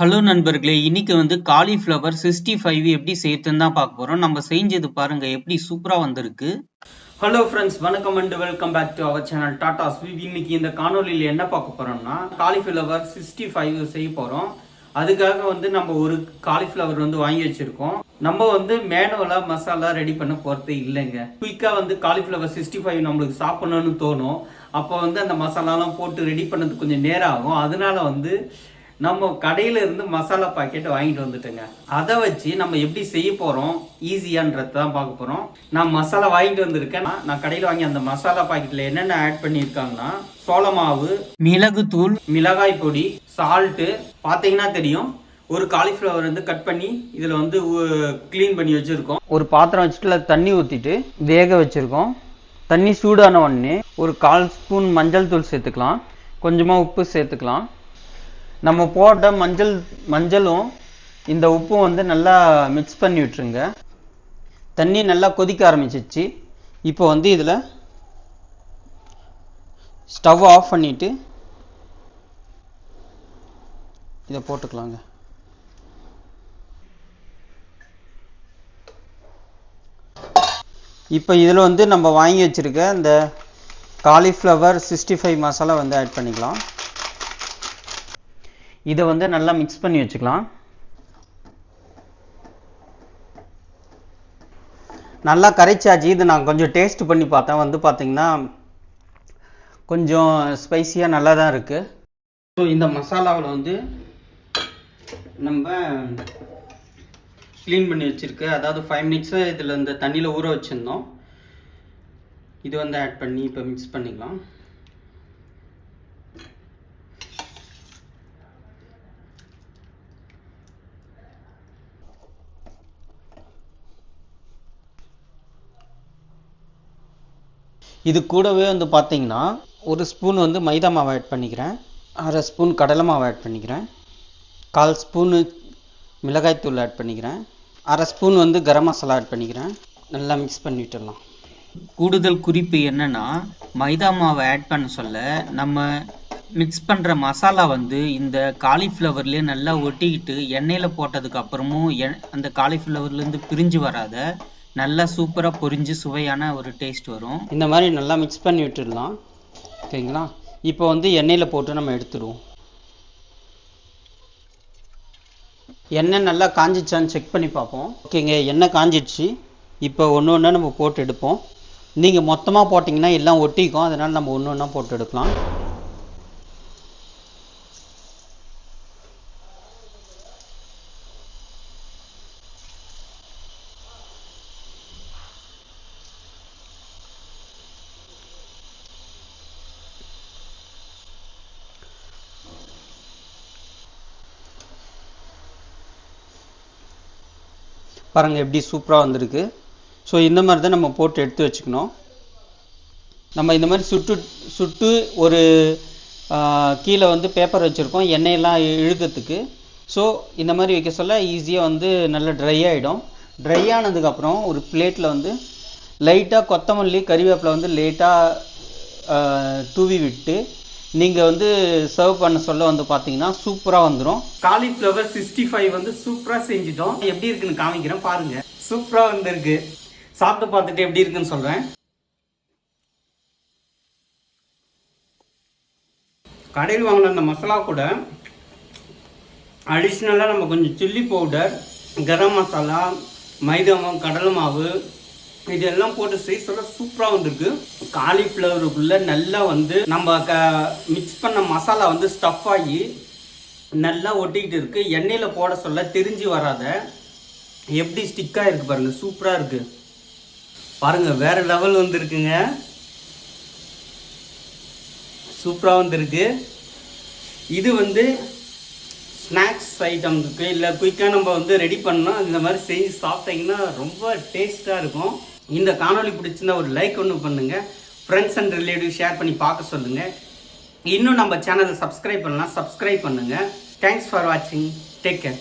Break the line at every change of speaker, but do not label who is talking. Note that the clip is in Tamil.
ஹலோ நண்பர்களே! இன்னைக்கு காலிஃப்ளவர் 65 எப்படி செய்யறதுன்னு தான் பார்க்க போறோம். நம்ம செஞ்சது பாருங்க எப்படி சூப்பரா வந்திருக்கு.
ஹலோ ஃப்ரெண்ட்ஸ், வணக்கம் and welcome back to our channel Tata sweet. இன்னைக்கு இந்த காணொலியில் என்ன பார்க்க போறோம்னா காலிஃப்ளவர் 65 செய்ய போறோம். அதுக்காக நம்ம ஒரு காலிஃப்ளவர் வாங்கி வச்சிருக்கோம். நம்ம மேனுவலா மசாலா ரெடி பண்ண போறது இல்லைங்க. குயிக்கா காலிஃப்ளவர் 65 நம்மளுக்கு சாப்பிடணும்னு தோணும். அப்போ அந்த மசாலாலாம் போட்டு ரெடி பண்ணதுக்கு கொஞ்சம் நேரம் ஆகும். அதனால நம்ம கடையில இருந்து மசாலா பாக்கெட் வாங்கிட்டு வந்துட்டேங்க. அதை வச்சு நம்ம எப்படி செய்ய போறோம் ஈஸியான்றது தான் பார்க்க போறோம். நான் மசாலா வாங்கிட்டு வந்திருக்கேன். நான் கடையில் வாங்கி அந்த மசாலா பாக்கெட்ல என்னென்ன ஆட் பண்ணியிருக்காங்கன்னா சோள மாவு,
மிளகுத்தூள்,
மிளகாய் பொடி, சால்ட்டு பார்த்தீங்கன்னா தெரியும். ஒரு காலிஃப்ளவர் கட் பண்ணி இதில் க்ளீன் பண்ணி வச்சுருக்கோம். ஒரு பாத்திரம் வச்சுட்டு தண்ணி ஊற்றிட்டு வேக வச்சுருக்கோம். தண்ணி சூடான உடனே ஒரு 1/4 ஸ்பூன் மஞ்சள் தூள் சேர்த்துக்கலாம். கொஞ்சமாக உப்பு சேர்த்துக்கலாம். நம்ம போட்ட மஞ்சளும் இந்த உப்பும் நல்லா மிக்ஸ் பண்ணி விட்டுருங்க. தண்ணி நல்லா கொதிக்க ஆரம்பிச்சிச்சு. இப்போ இதில் ஸ்டவ் ஆஃப் பண்ணிவிட்டு இதை போட்டுக்கலாங்க. இப்போ இதில் நம்ம வாங்கி வச்சுருக்க இந்த காலிஃப்ளவர் 65 மசாலா ஆட் பண்ணிக்கலாம். இதை நல்லா மிக்ஸ் பண்ணி வச்சுக்கலாம். நல்லா கரைச்சாச்சு. இது நான் கொஞ்சம் டேஸ்ட் பண்ணி பார்த்தேன். பார்த்தீங்கன்னா கொஞ்சம் ஸ்பைசியாக நல்லா தான் இருக்குது. ஸோ இந்த மசாலாவில் நம்ம க்ளீன் பண்ணி வச்சுருக்கு. அதாவது 5 மினிட்ஸு இதில் இந்த தண்ணியில் ஊற வச்சுருந்தோம். இது ஆட் பண்ணி இப்போ மிக்ஸ் பண்ணிக்கலாம். இது கூடவே பார்த்தீங்கன்னா ஒரு ஸ்பூன் மைதா மாவு ஆட் பண்ணிக்கிறேன். 1/2 ஸ்பூன் கடலை மாவு ஆட் பண்ணிக்கிறேன். 1/4 ஸ்பூனு மிளகாய்த்தூள் ஆட் பண்ணிக்கிறேன். 1/2 ஸ்பூன் கரம் மசாலா ஆட் பண்ணிக்கிறேன். நல்லா மிக்ஸ் பண்ணி விட்டுடலாம்.
கூடுதல் குறிப்பு என்னன்னா, மைதா மாவை ஆட் பண்ண சொல்ல நம்ம மிக்ஸ் பண்ணுற மசாலா இந்த காலிஃப்ளவர்லேயே நல்லா ஒட்டிக்கிட்டு எண்ணெயில் போட்டதுக்கு அப்புறமும் அந்த காலிஃப்ளவர்லேருந்து பிரிஞ்சு வராத நல்லா சூப்பராக பொரிஞ்சு சுவையான ஒரு டேஸ்ட் வரும்.
இந்த மாதிரி நல்லா மிக்ஸ் பண்ணி விட்டுடலாம். ஓகேங்களா? இப்போ எண்ணெயில் போட்டு நம்ம எடுத்துடுவோம். எண்ணெய் நல்லா காஞ்சிச்சான்னு செக் பண்ணி பார்ப்போம். ஓகேங்க, எண்ணெய் காஞ்சிடுச்சு. இப்போ ஒன்று ஒன்றா நம்ம போட்டு எடுப்போம். நீங்கள் மொத்தமாக போட்டிங்கன்னா எல்லாம் ஒட்டிக்கும். அதனால் நம்ம ஒன்று ஒன்றா போட்டு எடுக்கலாம். பாருங்கள் எப்படி சூப்பராக வந்திருக்கு. ஸோ இந்த மாதிரி தான் நம்ம போட்டு எடுத்து வச்சுக்கணும். நம்ம இந்த மாதிரி சுட்டு ஒரு கீழே பேப்பர் வச்சுருக்கோம் எண்ணெயெல்லாம் இழுக்கிறதுக்கு. ஸோ இந்த மாதிரி வைக்க சொல்ல ஈஸியாக நல்லா ட்ரை ஆகிடும். ட்ரை ஆனதுக்கப்புறம் ஒரு பிளேட்டில் லைட்டாக கொத்தமல்லி கறிவேப்பிலை லைட்டாக தூவி விட்டு நீங்கள் சர்வ் பண்ண சொல்ல பார்த்தீங்கன்னா சூப்பராக வந்துடும். காலிஃப்ளவர் 65 சூப்பராக செஞ்சிட்டோம். எப்படி இருக்குன்னு காமிக்கிறேன் பாருங்க. சூப்பராக வந்திருக்கு. சாப்பிட்டு பார்த்துட்டு எப்படி இருக்குன்னு சொல்கிறேன். கடையில் வாங்கின அந்த மசாலா கூட அடிஷ்னலாக நம்ம கொஞ்சம் சில்லி பவுடர், கரம் மசாலா, மைதா மாவு, கடலை மாவு இதெல்லாம் போட்டு செய்ய சொல்ல சூப்பராக வந்திருக்கு. காலிஃப்ளவருக்குள்ளே நல்லா நம்ம மிக்ஸ் பண்ண மசாலா ஸ்டஃப் ஆகி நல்லா ஒட்டிக்கிட்டு இருக்கு. எண்ணெயில் போட சொல்ல தெரிஞ்சு வராத எப்படி ஸ்டிக்காக இருக்குது பாருங்கள். சூப்பராக இருக்குது பாருங்கள். வேறு லெவல் வந்துருக்குங்க. சூப்பராக வந்திருக்கு. இது ஸ்நாக்ஸ் ஐட்டம்க்கு இல்லை குயிக்காக நம்ம ரெடி பண்ணோம். இந்த மாதிரி செஞ்சு சாப்பிட்டீங்கன்னா ரொம்ப டேஸ்ட்டாக இருக்கும். இந்த காணொலி பிடிச்சிருந்தா ஒரு லைக் ஒன்று பண்ணுங்கள். ஃப்ரெண்ட்ஸ் அண்ட் ரிலேட்டிவ் ஷேர் பண்ணி பார்க்க சொல்லுங்கள். இன்னும் நம்ம சேனலை சப்ஸ்கிரைப் பண்ணலாம், சப்ஸ்கிரைப் பண்ணுங்கள். தேங்க்ஸ் ஃபார் வாட்சிங். Take care.